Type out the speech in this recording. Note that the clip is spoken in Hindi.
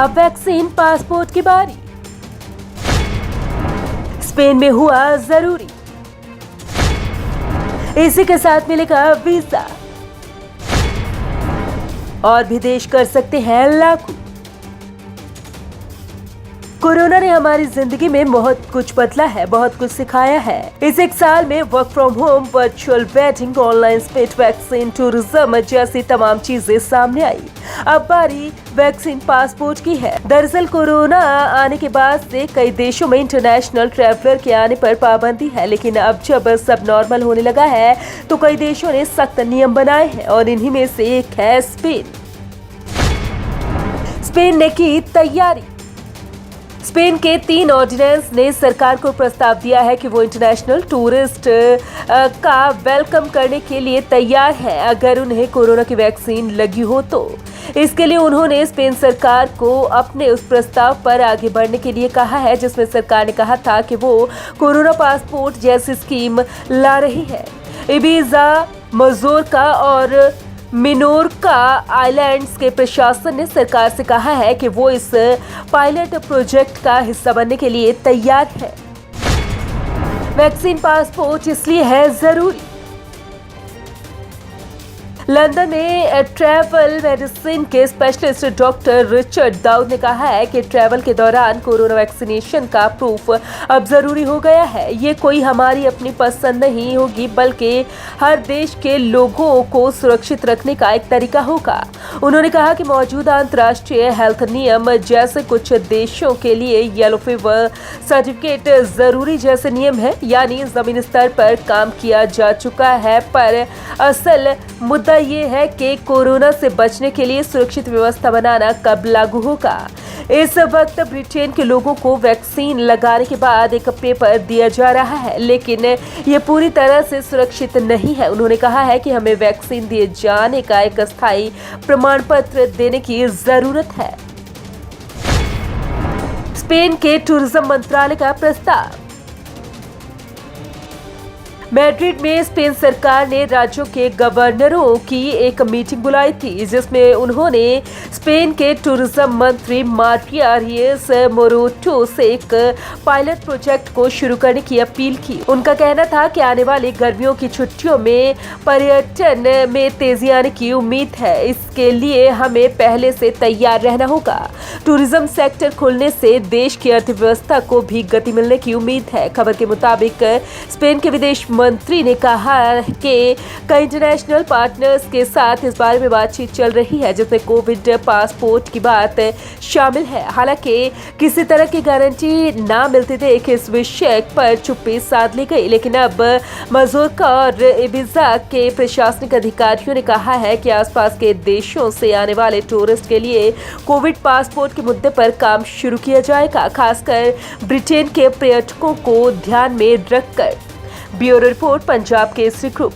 अब वैक्सीन पासपोर्ट की बारी। स्पेन में हुआ जरूरी, इसी के साथ मिलेगा वीजा और भी देश कर सकते हैं लागू। कोरोना ने हमारी जिंदगी में बहुत कुछ बदला है, बहुत कुछ सिखाया है। इस एक साल में work from home, virtual wedding, online स्पेट, vaccine, tourism जैसी तमाम चीजें सामने आई। अब बारी वैक्सीन पासपोर्ट की है। दरअसल कोरोना आने के बाद से कई देशों में इंटरनेशनल ट्रैवलर के आने पर पाबंदी है, लेकिन अब जब सब नॉर्मल होने लगा है तो कई देशों ने सख्त नियम बनाए हैं और इन्हीं में से एक है स्पेन। स्पेन ने की तैयारी। स्पेन के 3 ऑर्डिनेंस ने सरकार को प्रस्ताव दिया है कि वो इंटरनेशनल टूरिस्ट का वेलकम करने के लिए तैयार है अगर उन्हें कोरोना की वैक्सीन लगी हो तो। इसके लिए उन्होंने स्पेन सरकार को अपने उस प्रस्ताव पर आगे बढ़ने के लिए कहा है जिसमें सरकार ने कहा था कि वो कोरोना पासपोर्ट जैसी स्कीम ला रही है। इबीजा, मजोर्का और मिनोर्का आइलैंड्स के प्रशासन ने सरकार से कहा है कि वो इस पायलट प्रोजेक्ट का हिस्सा बनने के लिए तैयार है। वैक्सीन पासपोर्ट इसलिए है जरूरी। लंदन में ट्रैवल मेडिसिन के स्पेशलिस्ट डॉक्टर रिचर्ड दाऊद ने कहा है कि ट्रैवल के दौरान कोरोना वैक्सीनेशन का प्रूफ अब जरूरी हो गया है। ये कोई हमारी अपनी पसंद नहीं होगी बल्कि हर देश के लोगों को सुरक्षित रखने का एक तरीका होगा। उन्होंने कहा कि मौजूदा अंतर्राष्ट्रीय हेल्थ नियम जैसे कुछ देशों के लिए येलो फीवर सर्टिफिकेट जरूरी जैसे नियम है, यानी जमीनी स्तर पर काम किया जा चुका है, पर असल मुद्दा ये है कि कोरोना से बचने के लिए सुरक्षित व्यवस्था बनाना कब लागू होगा। इस वक्त ब्रिटेन के लोगों को वैक्सीन लगाने के बाद एक पेपर दिया जा रहा है, लेकिन ये पूरी तरह से सुरक्षित नहीं है। उन्होंने कहा है कि हमें वैक्सीन दिए जाने का एक अस्थायी प्रमाण पत्र देने की जरूरत है। स्पेन के टूरिज्म मंत्रालय का प्रस्ताव। मैड्रिड में स्पेन सरकार ने राज्यों के गवर्नरों की एक मीटिंग बुलाई थी जिसमें उन्होंने स्पेन के टूरिज्म मंत्री मारिया रियस मोरोटो से एक पायलट प्रोजेक्ट को शुरू करने की अपील की। उनका कहना था कि आने वाली गर्मियों की छुट्टियों में पर्यटन में तेजी आने की उम्मीद है, इसके लिए हमें पहले से तैयार रहना होगा। टूरिज्म सेक्टर खुलने से देश की अर्थव्यवस्था को भी गति मिलने की उम्मीद है। खबर के मुताबिक स्पेन के विदेश मंत्री ने कहा कि कई इंटरनेशनल पार्टनर्स के साथ इस बारे में बातचीत चल रही है जिसमें कोविड पासपोर्ट की बात शामिल है। हालांकि किसी तरह की गारंटी ना मिलते देख इस विषय पर चुप्पी साध ली गई, लेकिन अब मजोर्का और इबिजा के प्रशासनिक अधिकारियों ने कहा है कि आसपास के देशों से आने वाले टूरिस्ट के लिए कोविड पासपोर्ट के मुद्दे पर काम शुरू किया जाएगा, खासकर ब्रिटेन के पर्यटकों को ध्यान में रखकर। Bureau report, Punjab Kesari group.